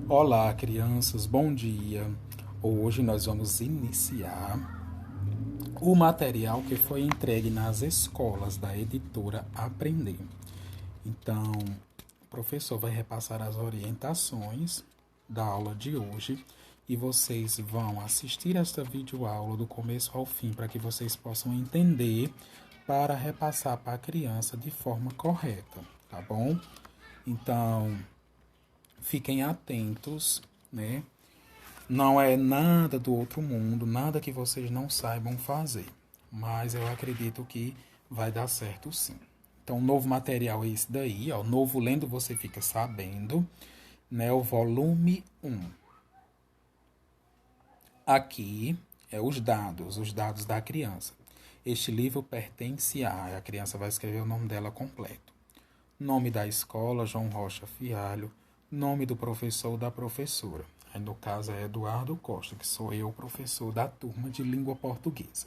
Olá, crianças, bom dia. Hoje nós vamos iniciar o material que foi entregue nas escolas da editora Aprender. Então, o professor vai repassar as orientações da aula de hoje e vocês vão assistir esta videoaula do começo ao fim para que vocês possam entender para repassar para a criança de forma correta, tá bom? Então, fiquem atentos, né? Não é nada do outro mundo, nada que vocês não saibam fazer. Mas eu acredito que vai dar certo sim. Então, o novo material é esse daí, ó. Novo Lendo Você Fica Sabendo, né? O volume 1. Aqui é os dados da criança. Este livro pertence a criança vai escrever o nome dela completo. Nome da escola, João Rocha Fialho. Nome do professor ou da professora. Aí, no caso, é Eduardo Costa, que sou eu, professor da turma de língua portuguesa.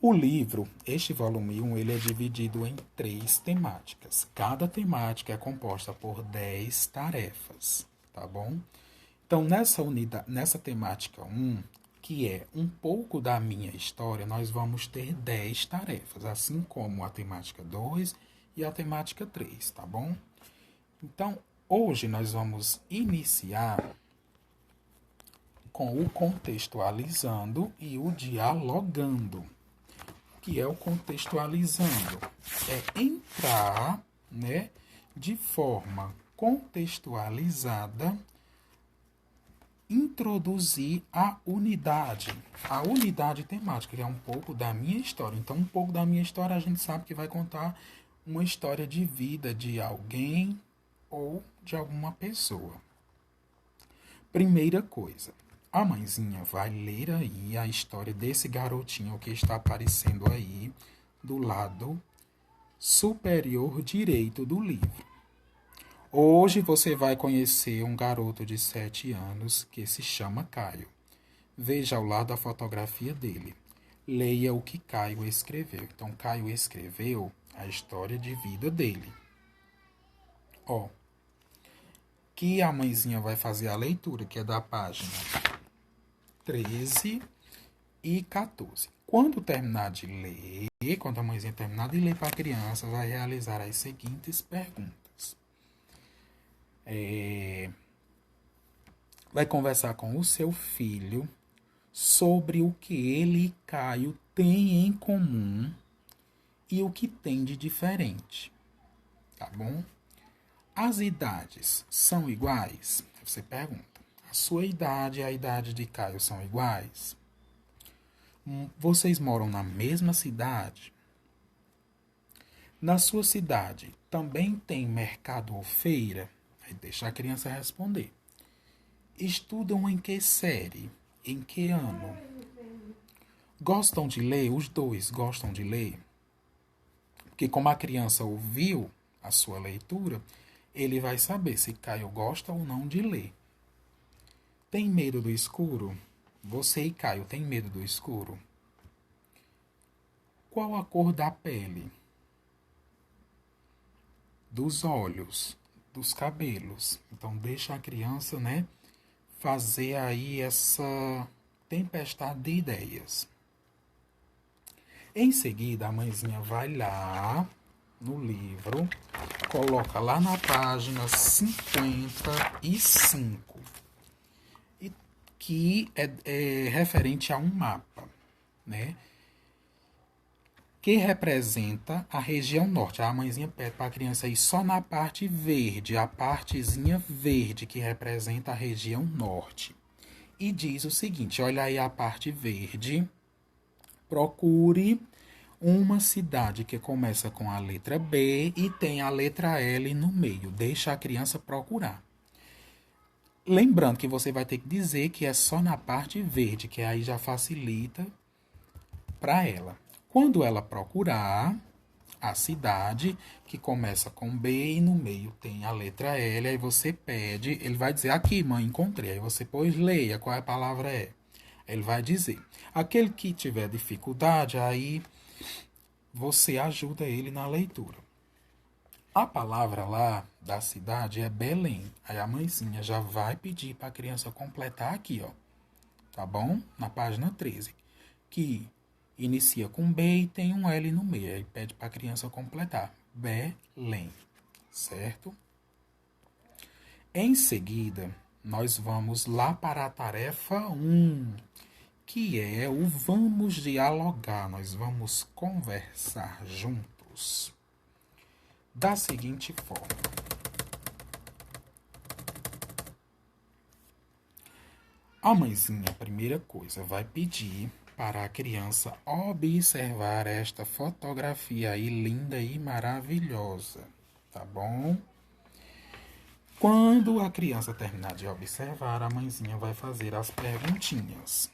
O livro, este volume 1, ele é dividido em 3 temáticas. Cada temática é composta por 10 tarefas, tá bom? Então, nessa temática 1, que é um pouco da minha história, nós vamos ter 10 tarefas, assim como a temática 2 e a temática 3, tá bom? Então, hoje nós vamos iniciar com o contextualizando e o dialogando. O que é o contextualizando? É entrar, né, de forma contextualizada, introduzir a unidade temática, que é um pouco da minha história. Então, um pouco da minha história a gente sabe que vai contar uma história de vida de alguém ou de alguma pessoa. Primeira coisa, a mãezinha vai ler aí a história desse garotinho que está aparecendo aí do lado superior direito do livro. Hoje você vai conhecer um garoto de 7 anos que se chama Caio. Veja ao lado a fotografia dele. Leia o que Caio escreveu. Então, Caio escreveu a história de vida dele. Ó, que a mãezinha vai fazer a leitura, que é da página 13 e 14. Quando terminar de ler, quando a mãezinha terminar de ler para a criança, vai realizar as seguintes perguntas. Vai conversar com o seu filho sobre o que ele e Caio têm em comum e o que tem de diferente. Tá bom? As idades são iguais? Você pergunta. A sua idade e a idade de Caio são iguais? Vocês moram na mesma cidade? Na sua cidade também tem mercado ou feira? Aí deixa a criança responder. Estudam em que série? Em que ano? Gostam de ler? Os dois gostam de ler? Porque como a criança ouviu a sua leitura, ele vai saber se Caio gosta ou não de ler. Tem medo do escuro? Você e Caio têm medo do escuro? Qual a cor da pele? Dos olhos? Dos cabelos? Então deixa a criança, né, fazer aí essa tempestade de ideias. Em seguida, a mãezinha vai lá no livro, coloca lá na página 55, que é referente a um mapa, né? Que representa a região norte. A mãezinha pede para a criança ir só na parte verde, a partezinha verde que representa a região norte. E diz o seguinte, olha aí a parte verde, procure uma cidade que começa com a letra B e tem a letra L no meio. Deixa a criança procurar. Lembrando que você vai ter que dizer que é só na parte verde, que aí já facilita para ela. Quando ela procurar a cidade, que começa com B e no meio tem a letra L, aí você pede, ele vai dizer, aqui mãe, encontrei. Aí você, pois, leia qual a palavra é. Ele vai dizer. Aquele que tiver dificuldade, aí você ajuda ele na leitura. A palavra lá da cidade é Belém. Aí a mãezinha já vai pedir para a criança completar aqui, ó. Tá bom? Na página 13. Que inicia com B e tem um L no meio. Aí pede para a criança completar. Belém. Certo? Em seguida, nós vamos lá para a tarefa 1, que é o vamos dialogar. Nós vamos conversar juntos. Da seguinte forma. A mãezinha, a primeira coisa, vai pedir para a criança observar esta fotografia aí linda e maravilhosa, tá bom? Quando a criança terminar de observar, a mãezinha vai fazer as perguntinhas.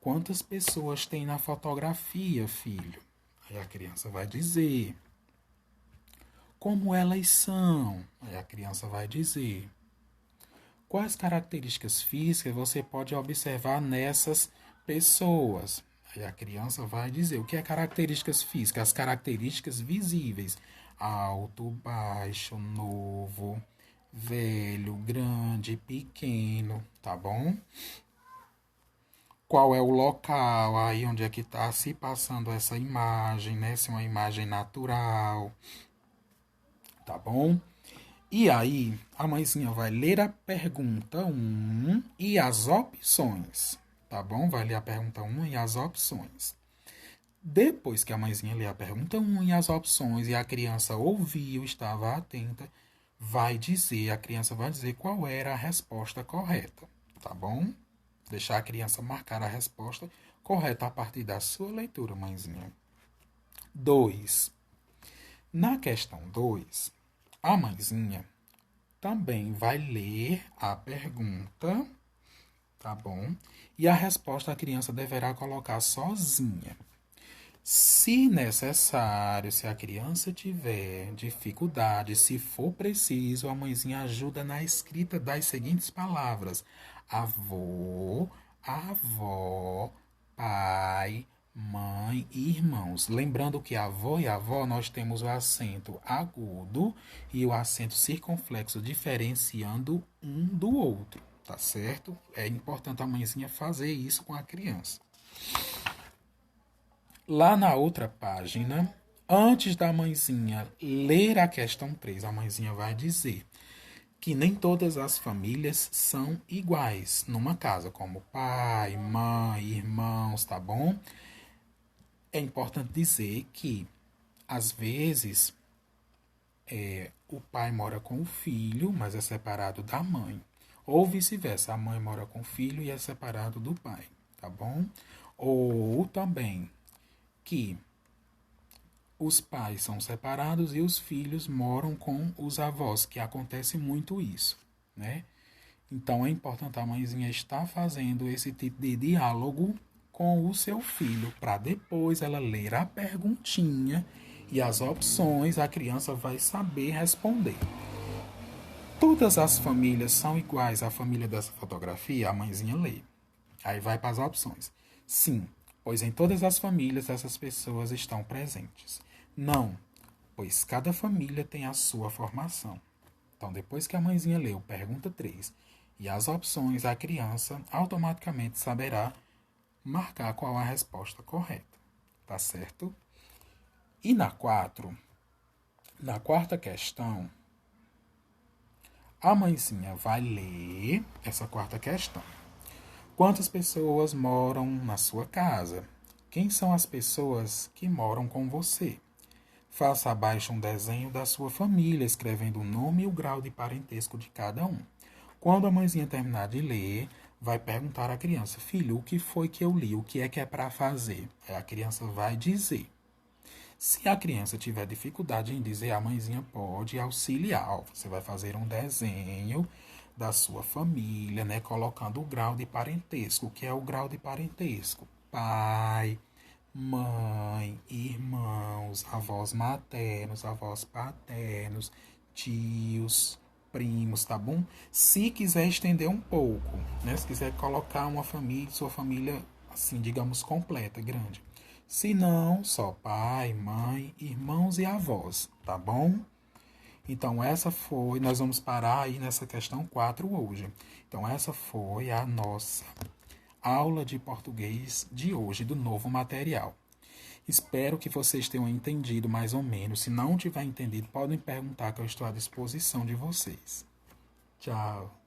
Quantas pessoas tem na fotografia, filho? Aí a criança vai dizer. Como elas são? Aí a criança vai dizer. Quais características físicas você pode observar nessas pessoas? Aí a criança vai dizer o que é características físicas, as características visíveis: alto, baixo, novo, velho, grande, pequeno, tá bom? Qual é o local aí onde é que está se passando essa imagem, né? Se é uma imagem natural, tá bom? E aí, a mãezinha vai ler a pergunta 1 e as opções, tá bom? Vai ler a pergunta 1 e as opções. Depois que a mãezinha lê a pergunta 1 e as opções e a criança ouviu, estava atenta, a criança vai dizer qual era a resposta correta, tá bom? Deixar a criança marcar a resposta correta a partir da sua leitura, mãezinha. 2. Na questão 2, a mãezinha também vai ler a pergunta, tá bom? E a resposta a criança deverá colocar sozinha. Se necessário, se a criança tiver dificuldade, se for preciso, a mãezinha ajuda na escrita das seguintes palavras: avô, avó, pai, mãe e irmãos. Lembrando que avô e avó nós temos o acento agudo e o acento circunflexo diferenciando um do outro, tá certo? É importante a mãezinha fazer isso com a criança. Lá na outra página, antes da mãezinha ler a questão 3, a mãezinha vai dizer que nem todas as famílias são iguais numa casa, como pai, mãe, irmãos, tá bom? É importante dizer que, às vezes, o pai mora com o filho, mas é separado da mãe. Ou vice-versa, a mãe mora com o filho e é separado do pai, tá bom? Ou também que os pais são separados e os filhos moram com os avós, que acontece muito isso, né? Então é importante a mãezinha estar fazendo esse tipo de diálogo com o seu filho, para depois ela ler a perguntinha e as opções, a criança vai saber responder. Todas as famílias são iguais à família dessa fotografia? A mãezinha lê. Aí vai para as opções. Sim, pois em todas as famílias essas pessoas estão presentes. Não, pois cada família tem a sua formação. Então, depois que a mãezinha leu pergunta 3 e as opções, a criança automaticamente saberá marcar qual a resposta correta. Tá certo? E na quarta questão, a mãezinha vai ler essa quarta questão. Quantas pessoas moram na sua casa? Quem são as pessoas que moram com você? Faça abaixo um desenho da sua família, escrevendo o nome e o grau de parentesco de cada um. Quando a mãezinha terminar de ler, vai perguntar à criança: filho, o que foi que eu li? O que é para fazer? Aí a criança vai dizer. Se a criança tiver dificuldade em dizer, a mãezinha pode auxiliar. Você vai fazer um desenho da sua família, né, colocando o grau de parentesco. O que é o grau de parentesco? Pai, mãe, irmãos, avós maternos, avós paternos, tios, primos, tá bom? Se quiser estender um pouco, né? Se quiser colocar uma família, sua família, assim, digamos, completa, grande. Se não, só pai, mãe, irmãos e avós, tá bom? Então, nós vamos parar aí nessa questão 4 hoje. Então, essa foi a nossa aula de português de hoje, do novo material. Espero que vocês tenham entendido mais ou menos. Se não tiver entendido, podem perguntar que eu estou à disposição de vocês. Tchau.